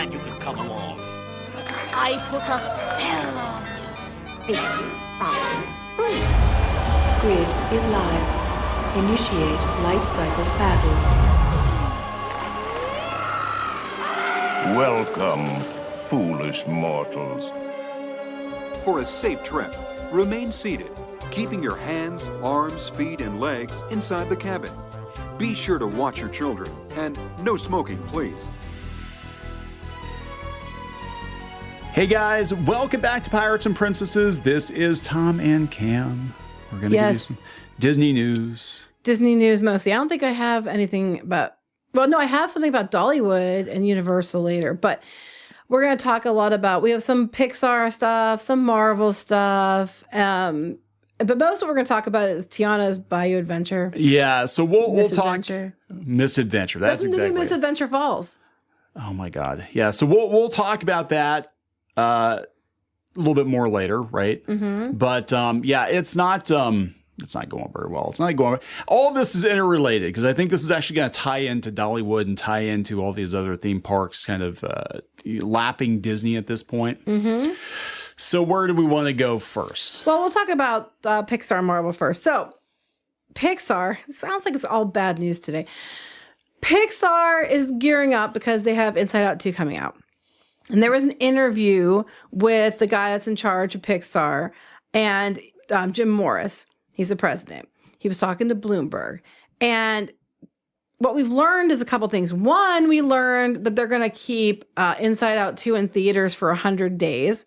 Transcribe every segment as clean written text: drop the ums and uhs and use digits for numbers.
glad you could come along. I put a spell on you. Grid is live. Initiate light cycle battle. Welcome, foolish mortals. For a safe trip, remain seated, keeping your hands, arms, feet, and legs inside the cabin. Be sure to watch your children, and no smoking, please. Hey guys, welcome back to Pirates and Princesses. This is Tom and Cam. We're going to give you some Disney news. Disney news mostly. I don't think I have anything about, well, no, I have something about Dollywood and Universal later, but we're going to talk a lot about, we have some Pixar stuff, some Marvel stuff, but most of what we're going to talk about is Tiana's Bayou Adventure. Yeah, so we'll talk MISAdventure. That's exactly. MISAdventure Falls. Oh my God. Yeah, so we'll talk about that a little bit more later, right? Mm-hmm. But yeah, it's not going very well. It's not going. All of this is interrelated because I think this is actually going to tie into Dollywood and tie into all these other theme parks, kind of lapping Disney at this point. Mm-hmm. So where do we want to go first? Well, we'll talk about Pixar and Marvel first. So Pixar, it sounds like it's all bad news today. Pixar is gearing up because they have Inside Out 2 coming out. And there was an interview with the guy that's in charge of Pixar and Jim Morris. He's the president. He was talking to Bloomberg. And what we've learned is a couple things. One, we learned that they're going to keep Inside Out 2 in theaters for 100 days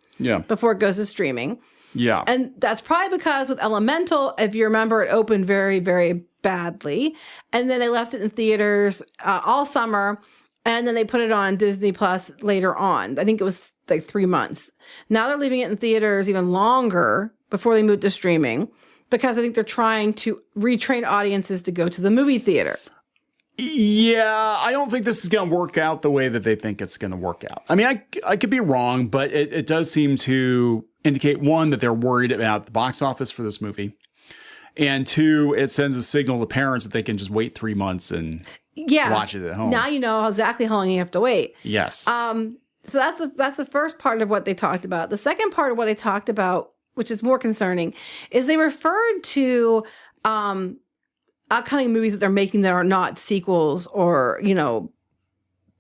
before it goes to streaming. Yeah. And that's probably because with Elemental, if you remember, it opened very, very badly. And then they left it in theaters all summer. And then they put it on Disney Plus later on. I think it was like 3 months. Now they're leaving it in theaters even longer before they move to streaming because I think they're trying to retrain audiences to go to the movie theater. Yeah, I don't think this is going to work out the way that they think it's going to work out. I mean, I could be wrong, but it does seem to indicate, one, that they're worried about the box office for this movie. And two, it sends a signal to parents that they can just wait 3 months and watch it at home. Now you know exactly how long you have to wait. Yes. So that's the first part of what they talked about. The second part of what they talked about, which is more concerning, is they referred to upcoming movies that they're making that are not sequels or,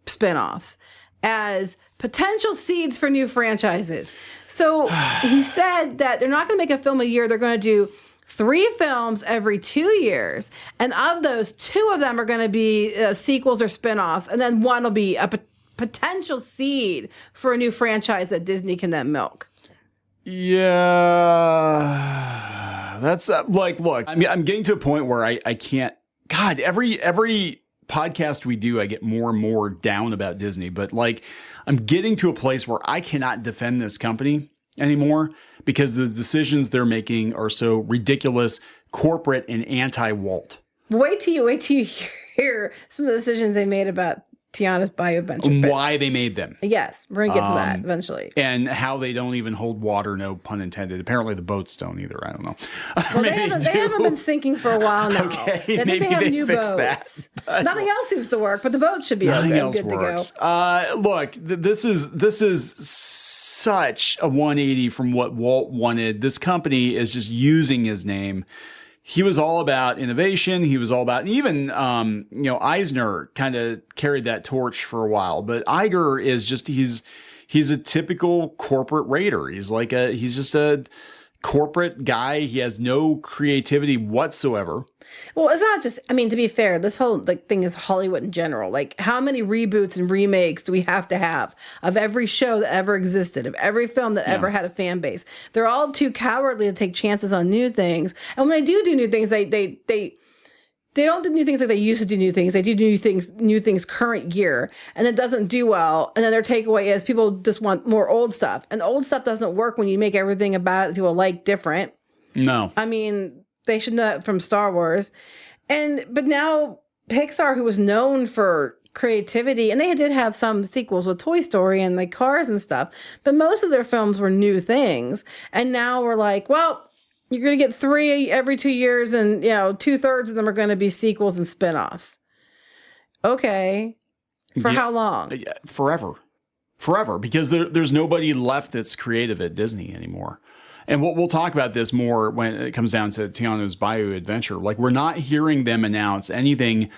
spinoffs as potential seeds for new franchises. So he said that they're not going to make a film a year. They're going to do 3 films every 2 years. And of those, 2 of them are going to be sequels or spinoffs. And then one will be a potential seed for a new franchise that Disney can then milk. Yeah, that's look, I mean, I'm getting to a point where I can't, God, every podcast we do, I get more and more down about Disney, but I'm getting to a place where I cannot defend this company anymore because the decisions they're making are so ridiculous, corporate, and anti-Walt. Wait till you hear some of the decisions they made about Tiana's Bayou Adventure. Why they made them. Yes, we're going to get to that eventually. And how they don't even hold water, no pun intended. Apparently the boats don't either. I don't know. Well, they haven't been sinking for a while now. Okay, maybe they have fix that. Nothing else seems to work, but the boat should be good to go. Look, this is such a 180 from what Walt wanted. This company is just using his name. He was all about innovation. He was all about, even, Eisner kind of carried that torch for a while, but Iger is just, he's a typical corporate raider. He's just a corporate guy. He has no creativity whatsoever. Well, it's not just, to be fair, this whole thing is Hollywood in general. How many reboots and remakes do we have to have of every show that ever existed, of every film that ever had a fan base? They're all too cowardly to take chances on new things. And when they do new things, they don't do new things like they used to do new things. They do new things current year, and it doesn't do well. And then their takeaway is people just want more old stuff. And old stuff doesn't work when you make everything about it that people like different. No. They should know that from Star Wars. But now Pixar, who was known for creativity, and they did have some sequels with Toy Story and Cars and stuff, but most of their films were new things. And now we're like, well, you're going to get 3 every 2 years, and 2/3 of them are going to be sequels and spinoffs. Okay. For how long? Forever. forever because there's nobody left that's creative at Disney anymore. And we'll talk about this more when it comes down to Tiana's Bayou adventure. Like, we're not hearing them announce anything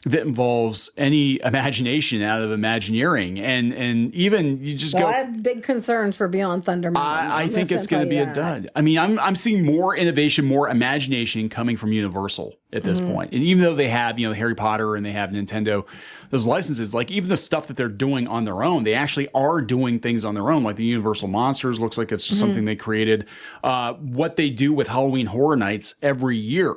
that involves any imagination out of Imagineering. And even you just go. I have big concerns for Beyond Thunder Mountain. I think it's going to be a dud. I mean, I'm seeing more innovation, more imagination coming from Universal at this point. And even though they have, Harry Potter and they have Nintendo, those licenses, like even the stuff that they're doing on their own, they actually are doing things on their own. Like the Universal Monsters looks like it's just something they created. What they do with Halloween Horror Nights every year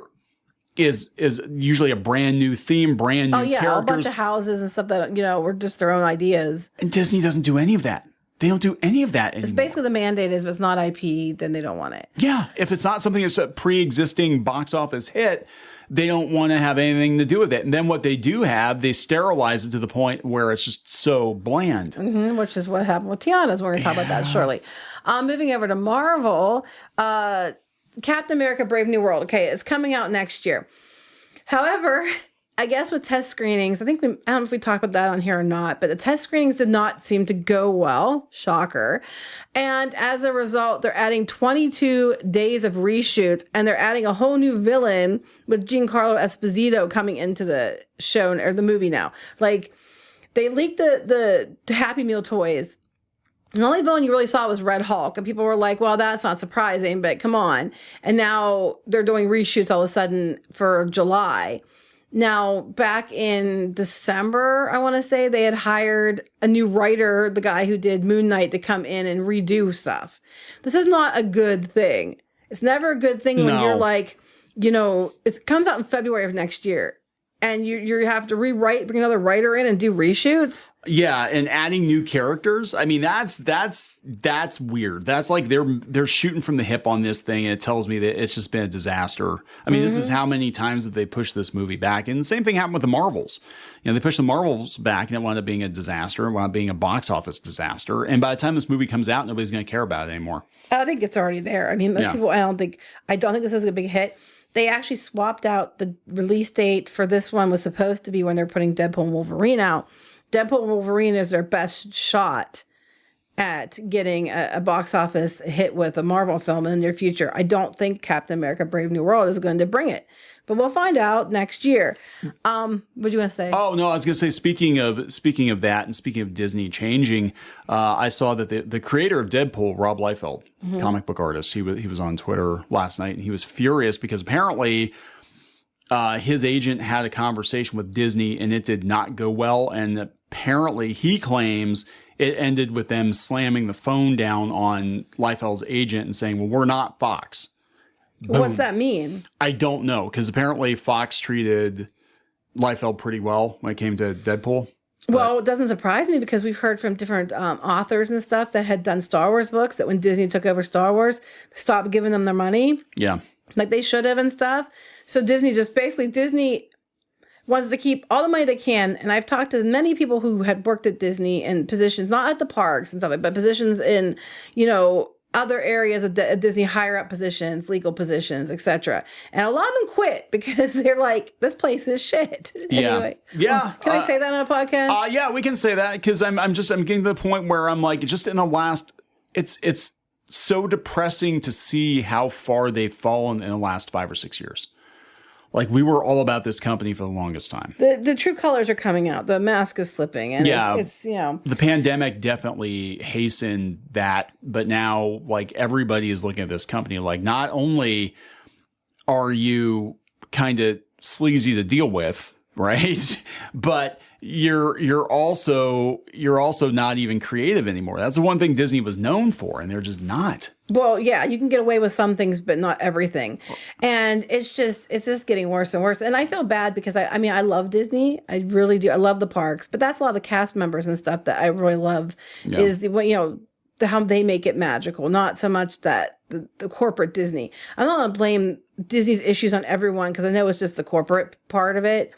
is usually a brand new theme, brand new characters. A bunch of houses and stuff that, were just their own ideas. And Disney doesn't do any of that. They don't do any of that anymore. It's basically the mandate is if it's not IP, then they don't want it. Yeah. If it's not something that's a pre-existing box office hit, they don't want to have anything to do with it. And then what they do have, they sterilize it to the point where it's just so bland. Which is what happened with Tiana's. We're going to talk about that shortly. Moving over to Marvel, Captain America Brave New World. Okay, it's coming out next year. However, I guess with test screenings, I don't know if we talked about that on here or not, but the test screenings did not seem to go well. Shocker. And as a result, they're adding 22 days of reshoots and they're adding a whole new villain with Giancarlo Esposito coming into the show or the movie now. Like, they leaked the Happy Meal toys. And the only villain you really saw was Red Hulk. And people were like, well, that's not surprising, but come on. And now they're doing reshoots all of a sudden for July. Now, back in December, I want to say, they had hired a new writer, the guy who did Moon Knight, to come in and redo stuff. This is not a good thing. It's never a good thing when you're like, it comes out in February of next year. And you have to rewrite, bring another writer in and do reshoots. Yeah, and adding new characters. I mean, that's weird. That's like they're shooting from the hip on this thing, and it tells me that it's just been a disaster. I mean, this is how many times that they pushed this movie back, and the same thing happened with the Marvels. They pushed the Marvels back, and it wound up being a disaster. It wound up being a box office disaster. And by the time this movie comes out, nobody's going to care about it anymore. I think it's already there. I mean, most people. I don't think this is a big hit. They actually swapped out the release date for this one. Was supposed to be when they're putting Deadpool and Wolverine out. Deadpool and Wolverine is their best shot at getting a box office hit with a Marvel film in the near future. I don't think Captain America Brave New World is going to bring it, but we'll find out next year. What do you want to say? Oh, no, I was going to say, speaking of that and speaking of Disney changing, I saw that the creator of Deadpool, Rob Liefeld, comic book artist, he was on Twitter last night and he was furious because apparently his agent had a conversation with Disney and it did not go well. And apparently he claims it ended with them slamming the phone down on Liefeld's agent and saying, well, we're not Fox. Boom. What's that mean? I don't know, because apparently Fox treated Liefeld pretty well when it came to Deadpool. Well, it doesn't surprise me because we've heard from different authors and stuff that had done Star Wars books that when Disney took over Star Wars, they stopped giving them their money. Yeah. Like they should have and stuff. So Disney wants to keep all the money they can. And I've talked to many people who had worked at Disney in positions, not at the parks and stuff, but positions in, other areas of Disney, higher up positions, legal positions, etc. And a lot of them quit because they're like, this place is shit. Yeah. Anyway. Yeah. Can I say that on a podcast? Yeah, we can say that because I'm getting to the point where I'm like, just in the last, it's so depressing to see how far they've fallen in the last 5 or 6 years. Like, we were all about this company for the longest time. The true colors are coming out. The mask is slipping. And it's the pandemic definitely hastened that. But now, like, everybody is looking at this company like, not only are you kind of sleazy to deal with, right? But you're also not even creative anymore. That's the one thing Disney was known for, and they're just not. Well, yeah, you can get away with some things, but not everything. And it's just getting worse and worse. And I feel bad because I love Disney. I really do. I love the parks, but that's a lot of the cast members and stuff that I really love is how they make it magical. Not so much that the corporate Disney. I'm not going to blame Disney's issues on everyone because I know it's just the corporate part of it,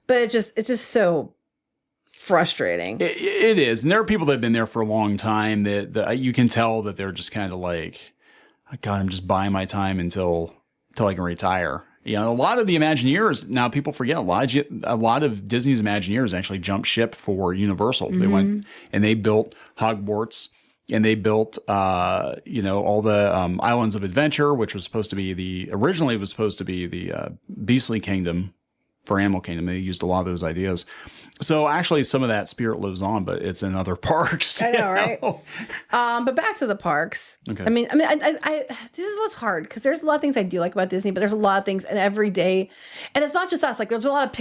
but it's just so frustrating. It is. And there are people that have been there for a long time that you can tell that they're just kind of like, God, I'm just buying my time until I can retire. You know, a lot of the Imagineers, now people forget, a lot of Disney's Imagineers actually jumped ship for Universal. They went and they built Hogwarts, and they built, you know, all the Islands of Adventure, which was supposed to be originally was supposed to be the Beastly Kingdom for Animal Kingdom. They used a lot of those ideas. So actually some of that spirit lives on, but it's in other parks. I know, right? But back to the parks. Okay. I mean, this is what's hard because there's a lot of things I do like about Disney, but there's a lot of things, and every day, and it's not just us. Like there's a lot of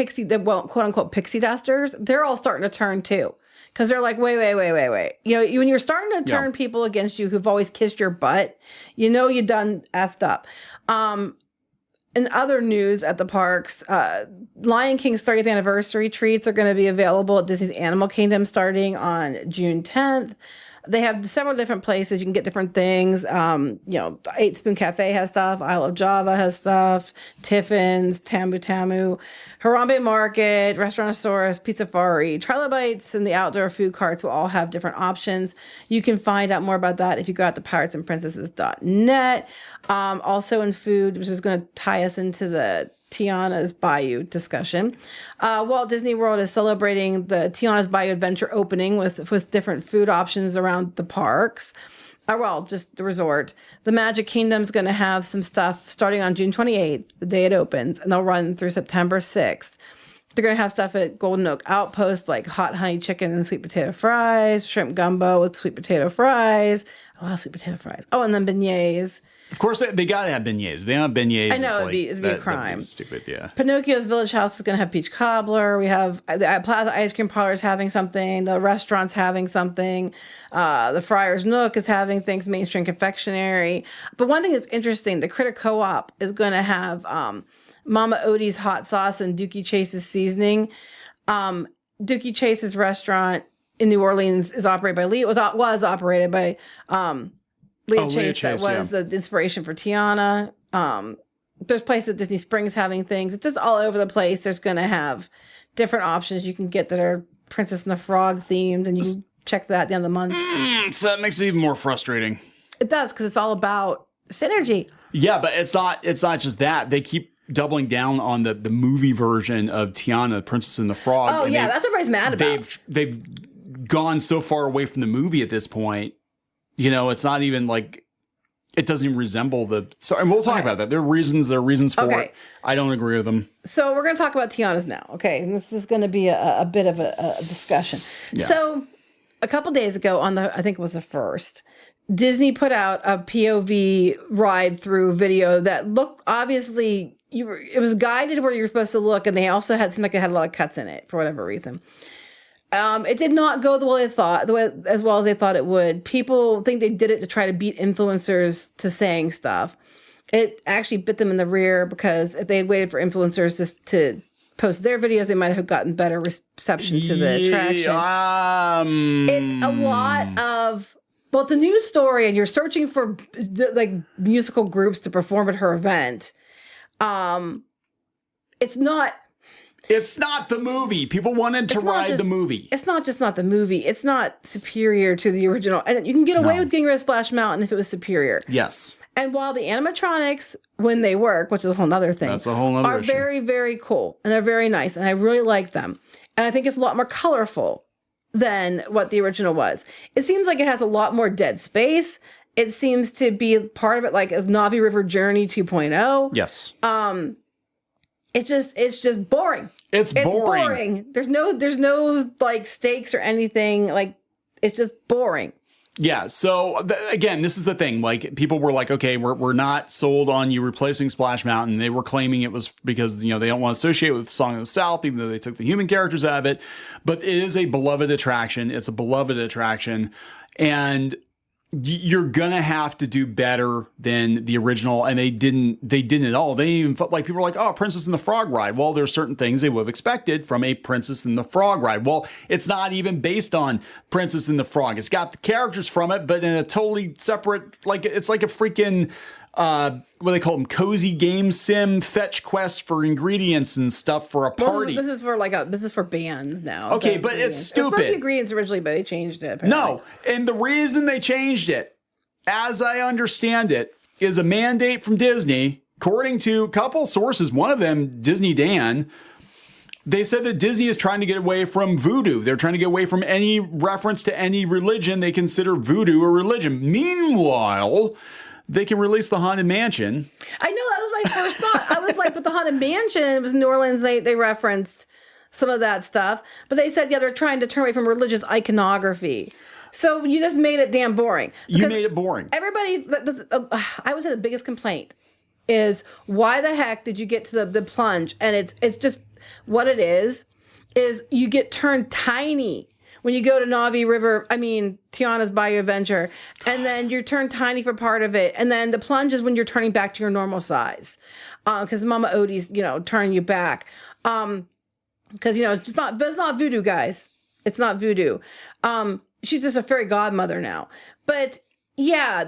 quote unquote pixie dusters. They're all starting to turn too. Because they're like, wait. You know, when you're starting to turn people against you who've always kissed your butt, you know you done effed up. In other news at the parks, Lion King's 30th anniversary treats are going to be available at Disney's Animal Kingdom starting on June 10th. They have several different places. You can get different things. You know, 8 Spoon Cafe has stuff. Isle of Java has stuff. Tiffin's, Tamu Tamu, Harambe Market, Restaurantosaurus, Pizzafari, Trilobites, and the outdoor food carts will all have different options. You can find out more about that if you go out to piratesandprincesses.net. Also in food, which is going to tie us into the Tiana's Bayou discussion. Walt Disney World is celebrating the Tiana's Bayou Adventure opening with different food options around the parks. Just the resort. The Magic Kingdom's going to have some stuff starting on June 28th, the day it opens, and they'll run through September 6th. They're going to have stuff at Golden Oak Outpost like hot honey chicken and sweet potato fries, shrimp gumbo with sweet potato fries. I love sweet potato fries. Oh, and then beignets. Of course, they got to have beignets. If they don't have beignets, I know, it'd be a crime. That'd be stupid, yeah. Pinocchio's Village House is going to have peach cobbler. We have the Plaza Ice Cream Parlor is having something. The restaurant's having something. The Friar's Nook is having things. Mainstream Confectionery. But one thing that's interesting, the Critter Co-op is going to have Mama Odie's hot sauce and Dookie Chase's seasoning. Dookie Chase's restaurant in New Orleans is operated by Lee. It was operated by Leah Chase. That was the inspiration for Tiana. There's places at Disney Springs having things. It's just all over the place. There's going to have different options you can get that are Princess and the Frog themed, and you can check that at the end of the month. So that makes it even more frustrating. It does, because it's all about synergy. Yeah, but it's not just that. They keep doubling down on the movie version of Tiana, Princess and the Frog. Oh, yeah, that's what everybody's mad about. They've gone so far away from the movie at this point. You know, it's not even like, it doesn't even resemble the, so, and we'll talk about that. There are reasons for it. I don't agree with them. So we're going to talk about Tiana's now. Okay. And this is going to be a bit of a discussion. Yeah. So a couple days ago I think it was the 1st, Disney put out a POV ride through video that looked, obviously it was guided where you were supposed to look. And they also seemed like it had a lot of cuts in it for whatever reason. It did not go the way they thought, as well as they thought it would. People think they did it to try to beat influencers to saying stuff. It actually bit them in the rear, because if they had waited for influencers to post their videos, they might have gotten better reception to the attraction. It's a lot of, well, it's a news story, and you're searching for like musical groups to perform at her event. It's not the movie. People wanted to ride the movie. It's not the movie. It's not superior to the original. And you can get away with getting rid of Splash Mountain if it was superior. Yes. And while the animatronics, when they work, which is a whole other thing, that's a whole other are issue. very, very cool. And they're very nice. And I really like them. And I think it's a lot more colorful than what the original was. It seems like it has a lot more dead space. It seems to be part of it, like as Navi River Journey 2.0. Yes. It's just boring. It's boring. There's no like stakes or anything. Like, it's just boring. Yeah. So again, this is the thing. Like, people were like, okay, we're not sold on you replacing Splash Mountain. They were claiming it was because, you know, they don't want to associate with Song of the South, even though they took the human characters out of it. But it is a beloved attraction. It's a beloved attraction. And you're gonna have to do better than the original, and they didn't at all. They even felt like people were like, oh, Princess and the Frog ride. Well, there's certain things they would have expected from a Princess and the Frog ride. Well, it's not even based on Princess and the Frog. It's got the characters from it, but in a totally separate, like, it's like a freaking what do they call them? Cozy game sim fetch quest for ingredients and stuff for a party. This is for bands now. Okay, so but it's stupid. It was supposed to be ingredients originally, but they changed it. Apparently. No, and the reason they changed it, as I understand it, is a mandate from Disney according to a couple sources, one of them, Disney Dan, they said that Disney is trying to get away from voodoo. They're trying to get away from any reference to any religion they consider voodoo a religion. Meanwhile, they can release the Haunted Mansion. I know, that was my first thought. I was like, but the Haunted Mansion, it was New Orleans, they referenced some of that stuff. But they said, yeah, they're trying to turn away from religious iconography. So you just made it damn boring. You made it boring. Everybody, I would say the biggest complaint is, why the heck did you get to the plunge? And it's just, what it is you get turned tiny when you go to Tiana's Bayou Adventure, and then you're turned tiny for part of it. And then the plunge is when you're turning back to your normal size. Because Mama Odie's, turning you back. Because, it's not voodoo, guys. It's not voodoo. She's just a fairy godmother now. But yeah,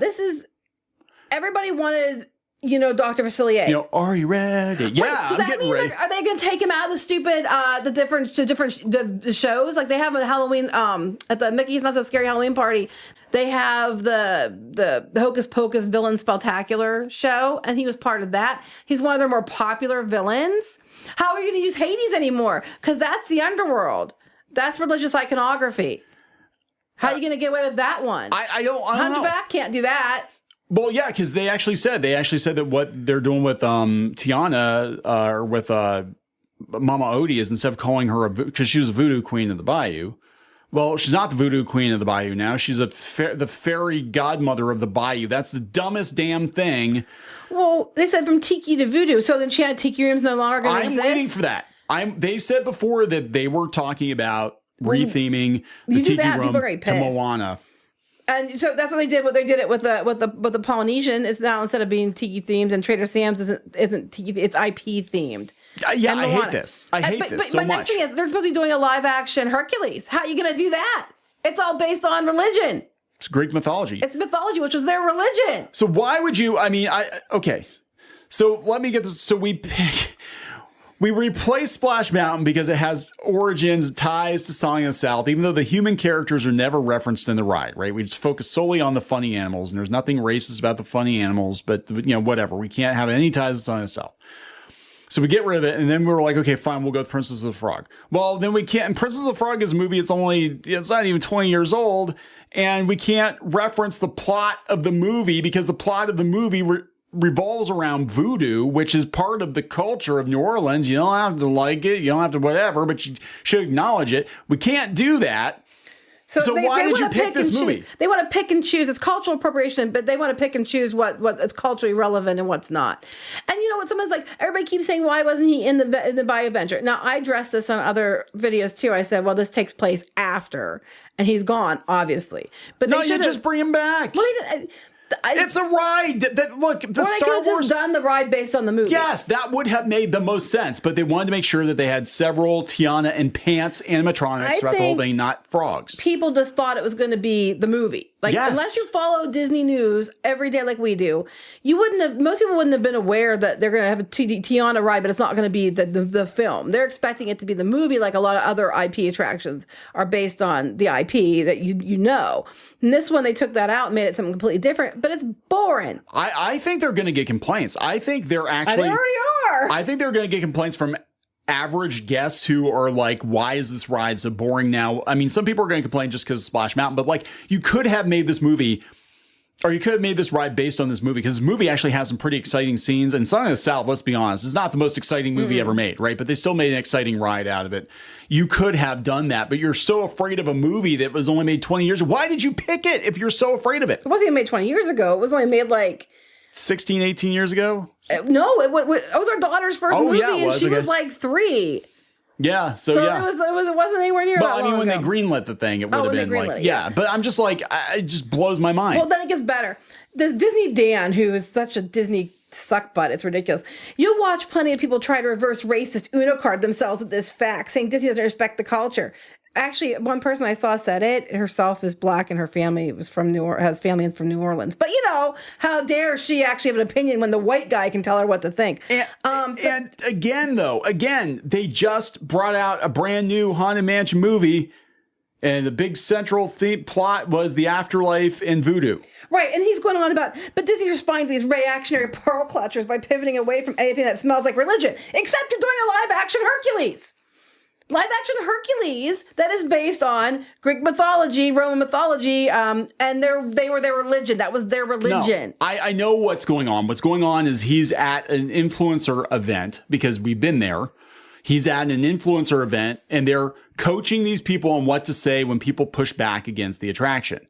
everybody wanted, Dr. Facilier. Are you ready? Yeah, I'm getting ready. Are they going to take him out of the stupid, the shows? Like they have a Halloween, at the Mickey's Not So Scary Halloween party, they have the Hocus Pocus Villain Spectacular show, and he was part of that. He's one of their more popular villains. How are you going to use Hades anymore? Because that's the underworld. That's religious iconography. How are you going to get away with that one? I don't know. Hunchback can't do that. Well, yeah, because they actually said that what they're doing with Tiana or with Mama Odie is, instead of calling her because she was a voodoo queen of the Bayou. Well, she's not the voodoo queen of the Bayou now. She's the fairy godmother of the Bayou. That's the dumbest damn thing. Well, they said from tiki to voodoo, so then tiki rooms no longer going to exist. I'm waiting for that. They said before that they were talking about retheming the tiki room to Moana. And so that's what they did. What they did it with the Polynesian is now, instead of being tiki themed, and Trader Sam's isn't tiki, it's IP themed. Yeah, I hate this. I hate this so much. My next thing is, they're supposed to be doing a live action Hercules. How are you going to do that? It's all based on religion. It's Greek mythology. It's mythology, which was their religion. So why would you? Okay. So let me get this. So we replace Splash Mountain because it has origins, ties to Song of the South, even though the human characters are never referenced in the ride, right? We just focus solely on the funny animals, and there's nothing racist about the funny animals, but whatever. We can't have any ties to Song of the South. So we get rid of it, and then we were like, okay, fine, we'll go with Princess of the Frog. Well, then we can't. And Princess of the Frog is a movie, it's not even 20 years old, and we can't reference the plot of the movie because the plot of the movie revolves around voodoo, which is part of the culture of New Orleans. You don't have to like it, you don't have to whatever, but you should acknowledge it. We can't do that. So why did you pick this movie? They want to pick and choose. It's cultural appropriation, but they want to pick and choose what is culturally relevant and what's not. And you know what? Someone's like, everybody keeps saying, why wasn't he in the Bayou Adventure? Now, I addressed this on other videos too. I said, well, this takes place after, and he's gone, obviously. But no, you just bring him back. Well, it's a ride. Look, the Star Wars just done the ride based on the movie. Yes, that would have made the most sense. But they wanted to make sure that they had several Tiana and Pants animatronics throughout the whole thing, not frogs. People just thought it was going to be the movie. Like, unless you follow Disney news every day like we do, most people wouldn't have been aware that they're going to have a Tiana ride, but it's not going to be the film. They're expecting it to be the movie, like a lot of other IP attractions are based on the IP that you know. And this one, they took that out and made it something completely different, but it's boring. I think they're going to get complaints. I think they're actually... They already are. I think they're going to get complaints from average guests who are like, why is this ride so boring now? I mean, some people are going to complain just because of Splash Mountain, but like, you could have made this movie, or you could have made this ride based on this movie, because this movie actually has some pretty exciting scenes. And Song of the South, let's be honest, is not the most exciting movie ever made, right? But they still made an exciting ride out of it. You could have done that, but you're so afraid of a movie that was only made 20 years ago. Why did you pick it if you're so afraid of it? It wasn't even made 20 years ago. It was only made like 16, 18 years ago? No, it was our daughter's first movie, and she was like 3. Yeah, so yeah. It wasn't anywhere near that long I mean, when ago. they greenlit the thing, it would have been like, yeah. But I'm just like, it just blows my mind. Well, then it gets better. This Disney Dan, who is such a Disney suck butt, it's ridiculous. You'll watch plenty of people try to reverse racist Uno card themselves with this fact, saying Disney doesn't respect the culture. Actually, one person I saw said it herself is black and her family was has family from New Orleans. But how dare she actually have an opinion when the white guy can tell her what to think? And again, they just brought out a brand new Haunted Mansion movie And the big central theme plot was the afterlife and voodoo. Right, and he's going on about, but Disney's responding to these reactionary pearl clutchers by pivoting away from anything that smells like religion, except you're doing a live-action Hercules. Live-action Hercules that is based on Greek mythology, Roman mythology, and they were their religion. That was their religion. No, I know what's going on. What's going on is he's at an influencer event, because we've been there. He's at an influencer event, and they're coaching these people on what to say when people push back against the attraction.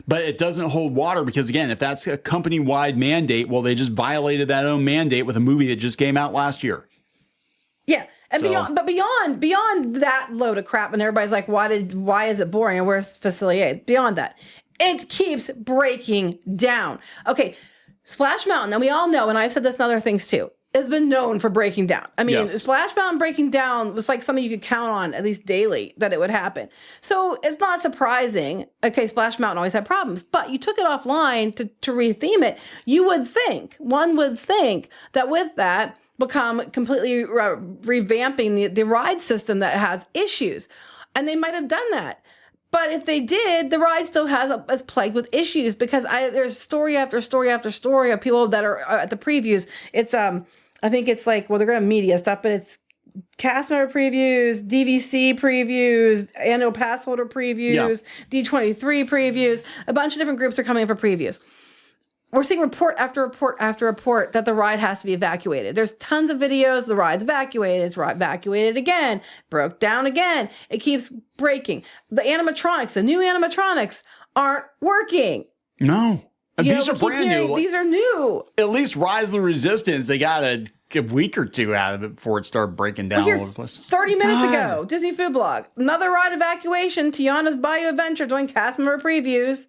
But it doesn't hold water because, again, if that's a company-wide mandate, well, they just violated that own mandate with a movie that just came out last year. Yeah. And beyond that load of crap, and everybody's like, why is it boring? And where's Facilier? Beyond that, it keeps breaking down. Okay, Splash Mountain, and we all know, and I've said this in other things too, has been known for breaking down. I mean, yes. Splash Mountain breaking down was like something you could count on at least daily that it would happen. So it's not surprising. Okay, Splash Mountain always had problems, but you took it offline to retheme it. One would think that with that, become completely revamping the ride system that has issues. And they might have done that. But if they did, the ride still is plagued with issues, because there's story after story after story of people that are at the previews. It's I think it's like, well, they're going to have media stuff, but it's cast member previews, DVC previews, annual pass holder previews, D23 previews. A bunch of different groups are coming in for previews. We're seeing report after report after report that the ride has to be evacuated. There's tons of videos. The ride's evacuated. It's evacuated again. Broke down again. It keeps breaking. The new animatronics aren't working. No. And these are brand new. These are new. At least Rise of the Resistance, they got a week or two out of it before it started breaking down all over the place. 30 minutes ago, Disney Food Blog. Another ride evacuation. Tiana's Bayou Adventure doing cast member previews.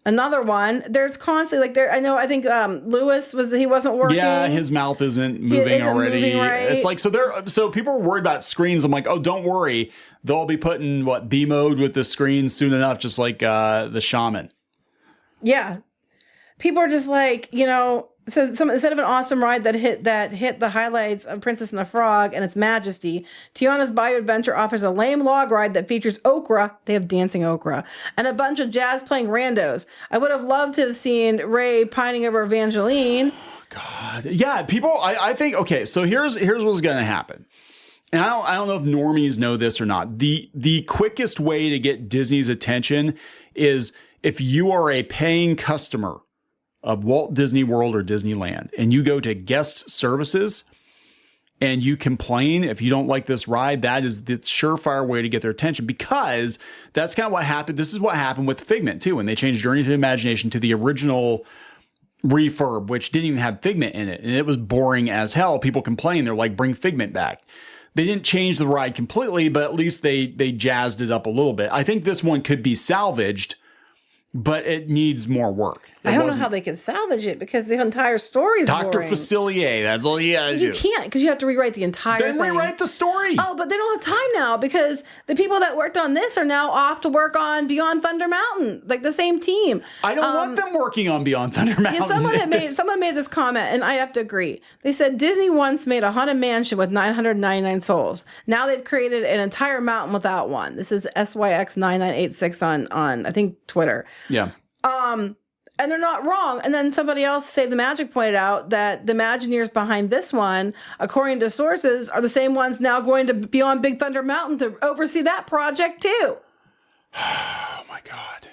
Another one. There's constantly I think Lewis wasn't working. Yeah, his mouth isn't moving already. Moving right. It's like so people are worried about screens. I'm like, oh, don't worry. They'll be putting B mode with the screen soon enough, just like the Shaman. Yeah. People are just like, so instead of an awesome ride that hit the highlights of Princess and the Frog and its majesty, Tiana's Bayou Adventure offers a lame log ride that features okra. They have dancing okra and a bunch of jazz playing randos. I would have loved to have seen Ray pining over Evangeline. God, yeah, people. I think okay. So here's what's going to happen. And I don't know if normies know this or not. The quickest way to get Disney's attention is if you are a paying customer of Walt Disney World or Disneyland, and you go to guest services and you complain if you don't like this ride, that is the surefire way to get their attention, because that's kind of what happened. This is what happened with Figment too, when they changed Journey to Imagination to the original refurb, which didn't even have Figment in it. And it was boring as hell. People complained. They're like, bring Figment back. They didn't change the ride completely, but at least they jazzed it up a little bit. I think this one could be salvaged, but it needs more work. I don't know how they can salvage it, because the entire story is Dr. boring. Facilier, that's all you gotta do. You can't, because you have to rewrite the entire thing. Then rewrite the story. Oh, but they don't have time now, because the people that worked on this are now off to work on Beyond Thunder Mountain, like the same team. I don't want them working on Beyond Thunder Mountain. Yeah, someone made this comment, and I have to agree. They said Disney once made a haunted mansion with 999 souls. Now they've created an entire mountain without one. This is SYX9986 on I think Twitter. Yeah. And they're not wrong. And then somebody else, Save the Magic, pointed out that the Imagineers behind this one, according to sources, are the same ones now going to be on Big Thunder Mountain to oversee that project too. Oh my God.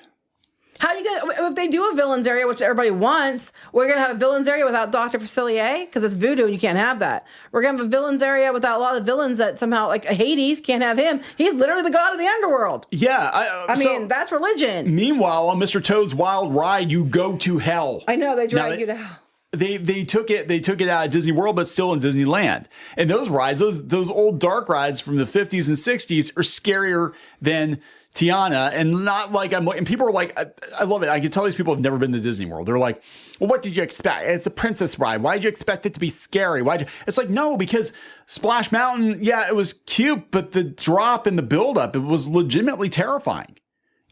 How are you gonna, if they do a villains area, which everybody wants, we're gonna have a villains area without Dr. Facilier, because it's voodoo and you can't have that. We're gonna have a villains area without a lot of villains that somehow, like Hades, can't have him. He's literally the god of the underworld. Yeah, I mean, that's religion. Meanwhile, on Mr. Toad's Wild Ride, you go to hell. I know, they drag you to hell. They took it out of Disney World, but still in Disneyland. And those rides, those old dark rides from the 50s and 60s are scarier than Tiana, and not like and people are like, I love it. I can tell these people have never been to Disney World. They're like, well, what did you expect? It's a princess ride. Why did you expect it to be scary? It's like, no, because Splash Mountain, yeah, it was cute, but the drop and the buildup, it was legitimately terrifying.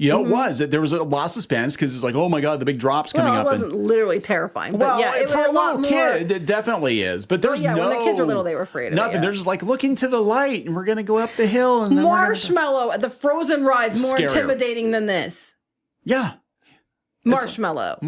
You know, it was. There was a lot of suspense because it's like, oh my God, the big drop's coming up. It wasn't literally terrifying. But Well, yeah, it for was a lot little kid, it definitely is. But there's when the kids were little, they were afraid of nothing. it. Yeah. They're just like, look into the light and we're going to go up the hill. And then Marshmallow at the Frozen ride's more Scarier. intimidating than this. Yeah. Marshmallow.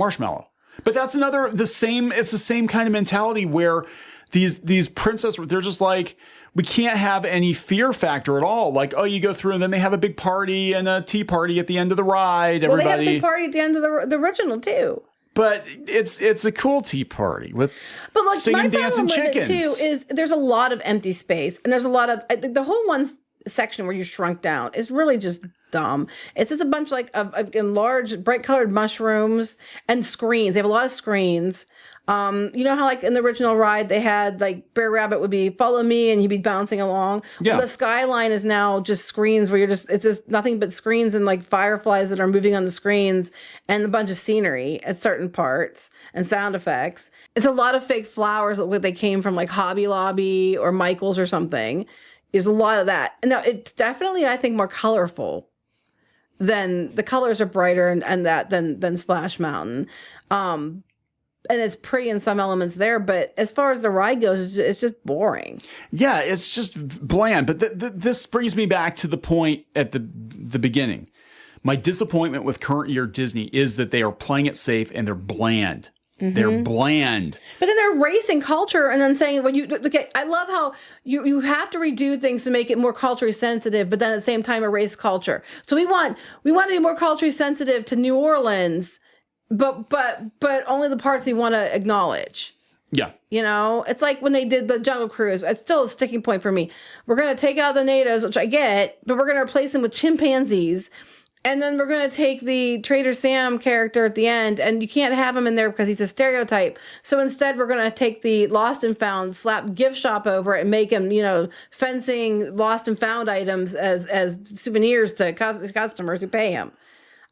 But that's it's the same kind of mentality where these princesses, they're just like, we can't have any fear factor at all. Like, oh, you go through and then they have a big party and a tea party at the end of the ride. Well, they had a big party at the end of the original too. But it's a cool tea party with singing, my dancing problem with chickens. it too is there's a lot of empty space and there's a lot of the whole section where you shrunk down is really just dumb. It's just a bunch of large bright colored mushrooms and screens. They have a lot of screens. You know how like in the original ride they had like Bear Rabbit would be follow me and he'd be bouncing along. Yeah. Well, the skyline is now just screens where it's just nothing but screens and like fireflies that are moving on the screens and a bunch of scenery at certain parts and sound effects. It's a lot of fake flowers that look like they came from like Hobby Lobby or Michael's or something. There's a lot of that. Now it's definitely, I think, more colorful than the colors are brighter than Splash Mountain. And it's pretty in some elements there, but as far as the ride goes, it's just boring. Yeah, it's just bland. But this brings me back to the point at the beginning. My disappointment with current year Disney is that they are playing it safe and they're bland. Mm-hmm. They're bland. But then they're erasing culture and then saying, well, I love how you have to redo things to make it more culturally sensitive, but then at the same time erase culture. So we want to be more culturally sensitive to New Orleans, but only the parts we want to acknowledge. Yeah. You know, it's like when they did the Jungle Cruise. It's still a sticking point for me. We're going to take out the natives, which I get, but we're going to replace them with chimpanzees. And then we're going to take the Trader Sam character at the end, and you can't have him in there because he's a stereotype. So instead, we're going to take the Lost and Found, slap gift shop over it, and make him, fencing Lost and Found items as souvenirs to customers who pay him.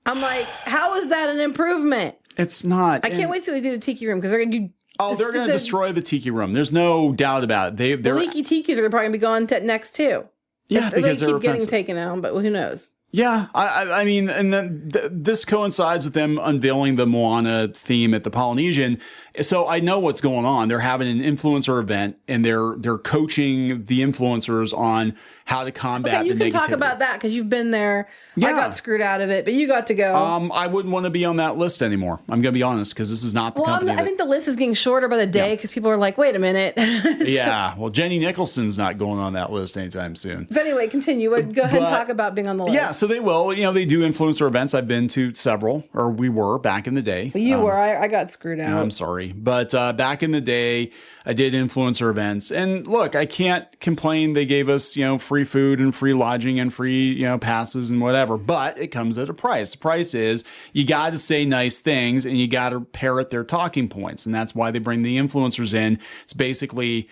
I'm like, how is that an improvement? It's not. I can't wait till they do the Tiki Room because they're going to do. They're going to destroy the Tiki Room. There's no doubt about it. The leaky Tikis are probably going to be going next too. Yeah, because they they're keep getting taken out, but who knows? Yeah, I mean, and then this coincides with them unveiling the Moana theme at the Polynesian. So I know what's going on. They're having an influencer event, and they're coaching the influencers on how to combat the negativity. You can talk about that because you've been there. Yeah. I got screwed out of it, but you got to go. I wouldn't want to be on that list anymore. I'm going to be honest, because this is not the company. I think the list is getting shorter by the day because people are like, wait a minute. Yeah, well, Jenny Nicholson's not going on that list anytime soon. But anyway, continue. Go ahead and talk about being on the list. Yeah, so they will. They do influencer events. I've been to several, or we were back in the day. Well, you were. I got screwed out. I'm sorry. But back in the day, I did influencer events. And look, I can't complain. They gave us, free food and free lodging and free, passes and whatever. But it comes at a price. The price is you got to say nice things and you got to parrot their talking points. And that's why they bring the influencers in. It's basically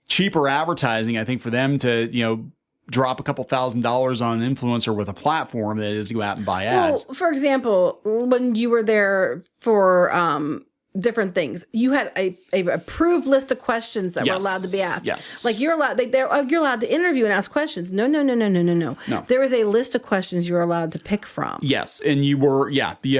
cheaper advertising, I think, for them to, drop a couple $1,000s on an influencer with a platform that is to go out and buy ads. Well, for example, when you were there for different things, you had a approved list of questions that were allowed to be asked. Yes. Like you're allowed to interview and ask questions. No. There is a list of questions you're allowed to pick from. Yes. And you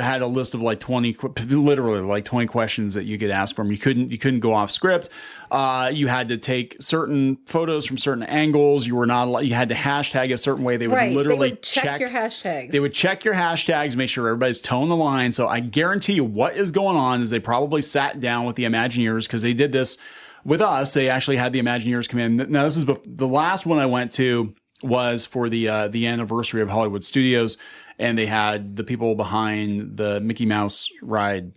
had a list of like 20, literally like 20 questions that you could ask from. You couldn't go off script. You had to take certain photos from certain angles. You were not allowed, you had to hashtag a certain way. They would literally check your hashtags. They would check your hashtags, make sure everybody's toeing the line. So I guarantee you what is going on is they probably sat down with the Imagineers because they did this with us. They actually had the Imagineers come in. Now this is the last one I went to was for the anniversary of Hollywood Studios, and they had the people behind the Mickey Mouse ride.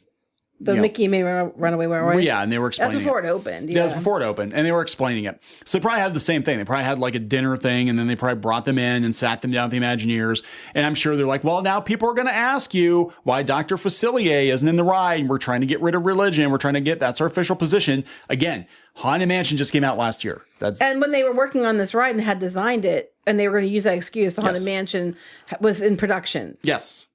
The Mickey made Runaway Railway. Yeah, and they were explaining That's before it opened. Yeah. That was before it opened, and they were explaining it. So they probably had the same thing. They probably had like a dinner thing, and then they probably brought them in and sat them down with the Imagineers. And I'm sure they're like, well, now people are going to ask you why Dr. Facilier isn't in the ride. We're trying to get rid of religion. That's our official position. Again, Haunted Mansion just came out last year. And when they were working on this ride and had designed it, and they were going to use that excuse, the Haunted Mansion was in production. Yes.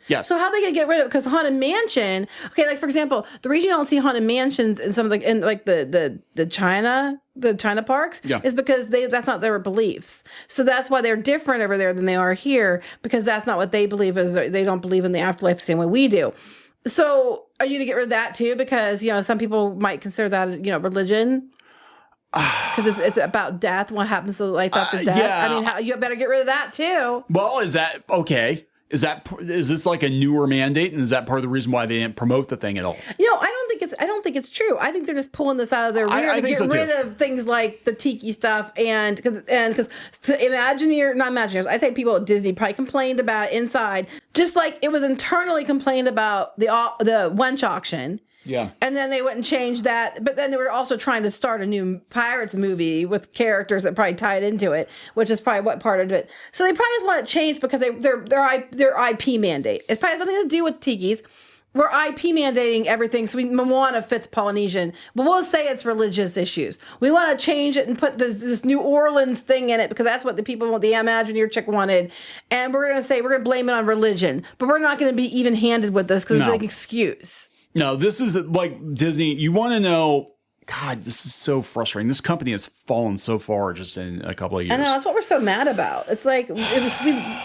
Yes. So how are they gonna get rid of it? Because Haunted Mansion, okay, like for example, the reason you don't see Haunted Mansions in some of the China parks is because that's not their beliefs. So that's why they're different over there than they are here, because that's not what they believe is. They don't believe in the afterlife the same way we do. So are you to get rid of that too? Because some people might consider that religion. Because it's about death. What happens to life after death? Yeah. I mean, you better get rid of that too. Well, is that okay? Is this like a newer mandate, and is that part of the reason why they didn't promote the thing at all? I don't think it's true. I think they're just pulling this out of their rear to get rid of things like the tiki stuff, and because Imagineers, I say people at Disney probably complained about it inside, just like it was internally complained about the Wench auction. Yeah. And then they went and changed that. But then they were also trying to start a new Pirates movie with characters that probably tied into it, which is probably what part of it. So they probably just want it changed because their IP mandate. It probably has nothing to do with Tiki's. We're IP mandating everything. So Moana fits Polynesian, but we'll say it's religious issues. We want to change it and put this New Orleans thing in it because that's what the people want, the Imagineer chick wanted. And we're going to blame it on religion, but we're not going to be even handed with this because it's an excuse. No, this is like Disney. You want to know, God, this is so frustrating. This company has fallen so far just in a couple of years. I know, that's what we're so mad about. It's like, we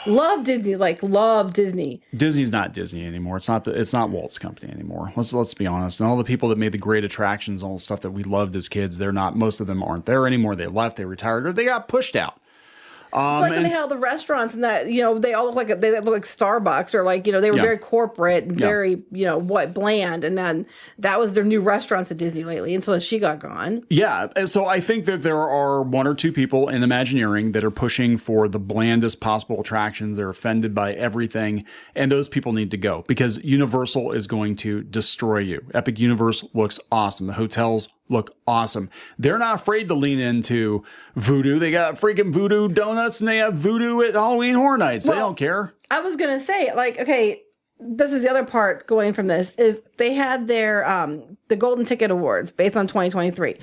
love Disney, love Disney. Disney's not Disney anymore. It's not Walt's company anymore. Let's be honest. And all the people that made the great attractions, all the stuff that we loved as kids, most of them aren't there anymore. They left, they retired, or they got pushed out. It's like when they had all the restaurants and that, they all look like Starbucks, or they were very corporate and very, bland. And then that was their new restaurants at Disney lately until she got gone. Yeah. And so I think that there are one or two people in Imagineering that are pushing for the blandest possible attractions. They're offended by everything. And those people need to go because Universal is going to destroy you. Epic Universe looks awesome. The hotels look awesome. They're not afraid to lean into voodoo. They got freaking voodoo donuts and they have voodoo at Halloween Horror Nights. They don't care. I was going to say, okay, this is the other part going from this is they had their, the Golden Ticket Awards based on 2023.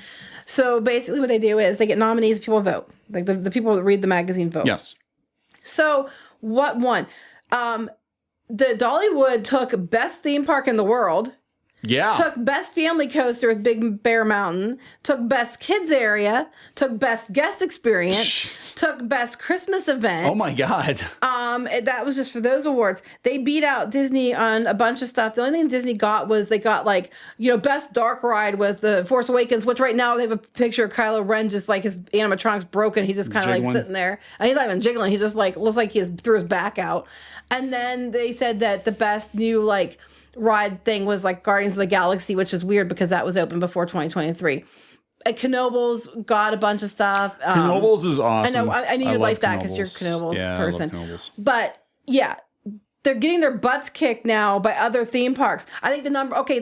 So basically what they do is they get nominees, people vote. Like the people that read the magazine vote. Yes. So what won? The Dollywood took best theme park in the world. Yeah. Took best family coaster with Big Bear Mountain. Took best kids area. Took best guest experience. Took best Christmas event. Oh my God. That was just for those awards. They beat out Disney on a bunch of stuff. The only thing Disney got was they got best dark ride with the Force Awakens, which right now they have a picture of Kylo Ren just like his animatronics broken. He just kind of sitting there. And he's not even jiggling. He just looks like he threw his back out. And then they said that the best new ride thing was Guardians of the Galaxy, which is weird because that was open before 2023. Knoebels got a bunch of stuff. Knoebels is awesome. I knew you'd like that because you're a Knoebels person. I love Knoebels. But yeah, they're getting their butts kicked now by other theme parks. I think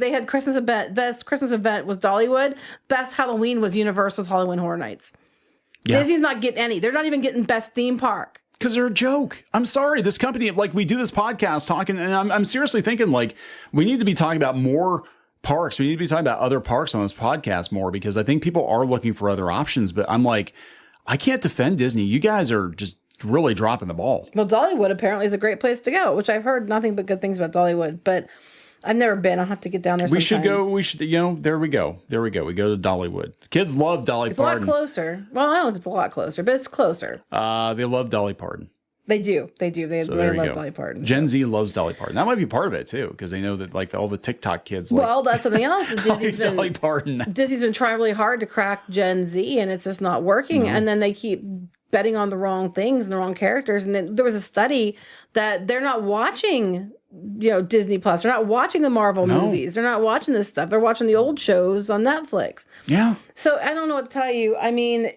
they had Christmas event. Best Christmas event was Dollywood. Best Halloween was Universal's Halloween Horror Nights. Yeah. Disney's not getting any. They're not even getting best theme park. Because they're a joke. I'm sorry. This company, we do this podcast talking, and I'm seriously thinking we need to be talking about more parks. We need to be talking about other parks on this podcast more because I think people are looking for other options. But I'm I can't defend Disney. You guys are just really dropping the ball. Well, Dollywood apparently is a great place to go, which I've heard nothing but good things about Dollywood. But I've never been. I'll have to get down there sometime. We should go. There we go. We go to Dollywood. Kids love Dolly Parton. It's a lot closer. Well, I don't know if it's a lot closer, but it's closer. They love Dolly Parton. They do. They really love Dolly Parton. Gen Z loves Dolly Parton. That might be part of it too, because they know that all the TikTok kids. Well, that's something else. Dolly Parton. Disney's been trying really hard to crack Gen Z, and it's just not working. Mm-hmm. And then they keep betting on the wrong things and the wrong characters. And then there was a study that they're not watching Disney Plus. They're not watching the Marvel movies. They're not watching this stuff. They're watching the old shows on Netflix. Yeah. So I don't know what to tell you. I mean,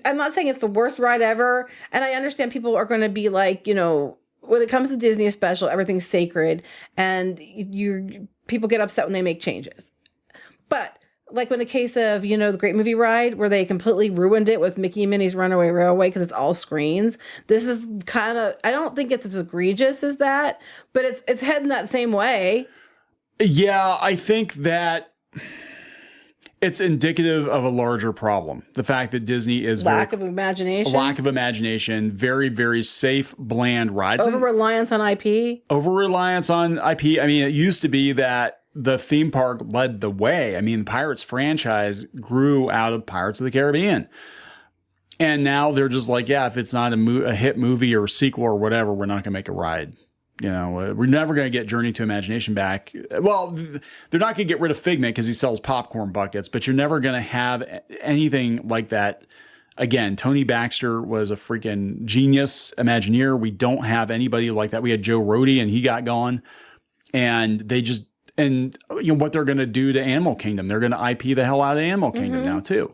I'm not saying it's the worst ride ever. And I understand people are going to be when it comes to Disney especially, everything's sacred. And people get upset when they make changes. But in the case of, the Great Movie Ride, where they completely ruined it with Mickey and Minnie's Runaway Railway because it's all screens. This is I don't think it's as egregious as that, but it's heading that same way. Yeah, I think that It's indicative of a larger problem. The fact that Disney is lack of imagination. Lack of imagination. Very, very safe, bland rides. Over-reliance on IP. Over-reliance on IP. I mean, it used to be that the theme park led the way. I mean, the Pirates franchise grew out of Pirates of the Caribbean. And now they're just like, yeah, if it's not a hit movie or a sequel or whatever, we're not going to make a ride. You know, we're never going to get Journey to Imagination back. Well, they're not going to get rid of Figment because he sells popcorn buckets, but you're never going to have anything like that again. Tony Baxter was a freaking genius Imagineer. We don't have anybody like that. We had Joe Rohde and he got gone, and they just, and you know what they're going to do to Animal Kingdom. They're going to IP the hell out of Animal Kingdom now too.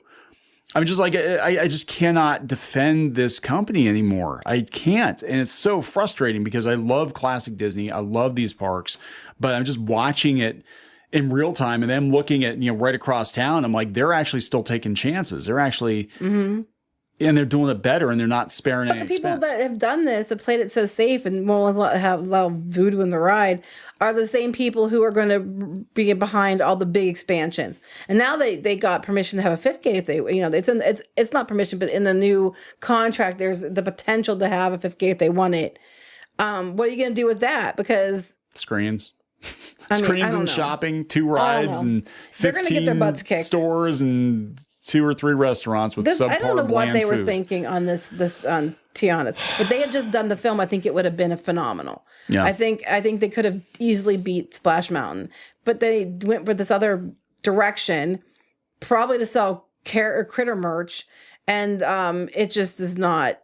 I'm just like, I just cannot defend this company anymore. I can't. And it's so frustrating because I love classic Disney. I love these parks, but I'm just watching it in real time and then looking at, you know, right across town. I'm like, they're actually still taking chances. They're actually, and they're doing it better and they're not sparing any expense. The people that have done this, have played it so safe and won't allow voodoo in the ride, are the same people who are going to be behind all the big expansions. And now they got permission to have a fifth gate if they, you know, it's not permission, but in the new contract, there's the potential to have a fifth gate if they want it. What are you going to do with that? Because screens. I mean, Screens and shopping, 2 rides and 15 get their butts kicked. Stores and 2 or 3 restaurants with subpar I don't know what they were food. thinking on this Tiana's. If they had just done the film, I think it would have been a phenomenal. Yeah. I think they could have easily beat Splash Mountain, but they went for this other direction, probably to sell critter merch, and it just is not.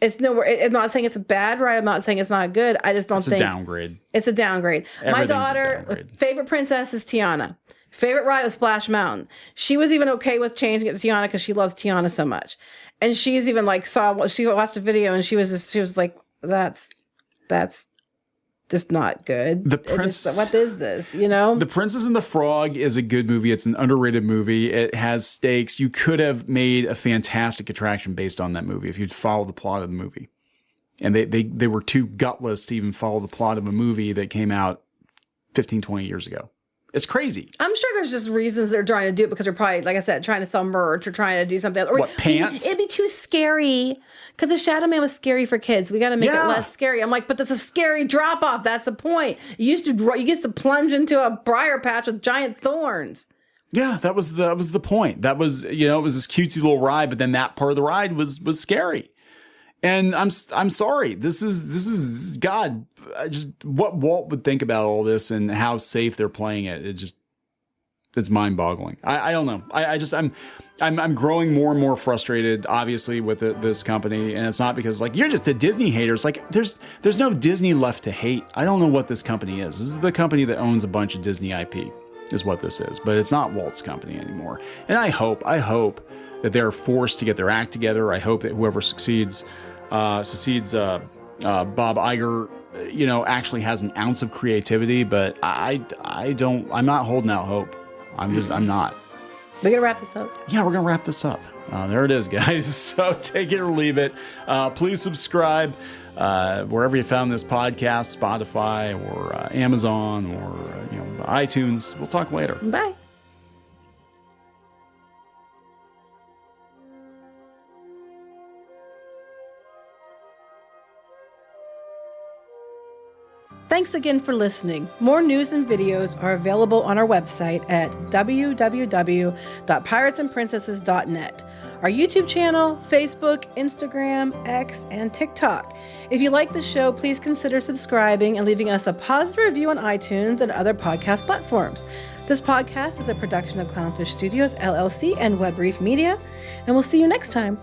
It's nowhere. I'm not saying it's a bad ride. I'm not saying it's not good. I just don't think it's a downgrade. It's a downgrade. My daughter, favorite princess is Tiana. Favorite ride was Splash Mountain. She was even okay with changing it to Tiana because she loves Tiana so much. And she's even like she watched the video and she was like, that's just not good. The Princess, what is this? You know, The Princess and the Frog is a good movie. It's an underrated movie. It has stakes. You could have made a fantastic attraction based on that movie if you'd followed the plot of the movie. And they were too gutless to even follow the plot of a movie that came out 15, 20 years ago. It's crazy. I'm sure there's just reasons they're trying to do it because they're probably, like I said, trying to sell merch or trying to do something. Or what, pants? It'd be too scary because the Shadow Man was scary for kids. We got to make it less scary. I'm like, but that's a scary drop off. That's the point. You used to plunge into a briar patch with giant thorns. Yeah, that was the point. That was, you know, it was this cutesy little ride, but then that part of the ride was scary. And I'm sorry. This is God. Just what Walt would think about all this and how safe they're playing it. It's mind boggling. I don't know. I'm growing more and more frustrated, obviously, with this company. And it's not because like, you're just the Disney haters. Like there's no Disney left to hate. I don't know what this company is. This is the company that owns a bunch of Disney IP is what this is, but it's not Walt's company anymore. And I hope that they're forced to get their act together. I hope that whoever succeeds Bob Iger, you know, actually has an ounce of creativity, but I'm not holding out hope. I'm not. We're gonna wrap this up. Yeah, we're gonna wrap this up. There it is, guys. So take it or leave it. Please subscribe wherever you found this podcast, Spotify or Amazon or iTunes. We'll talk later. Bye. Thanks again for listening. More news and videos are available on our website at www.piratesandprincesses.net. Our YouTube channel, Facebook, Instagram, X, and TikTok. If you like the show, please consider subscribing and leaving us a positive review on iTunes and other podcast platforms. This podcast is a production of Clownfish Studios, LLC, and Web Reef Media, and we'll see you next time.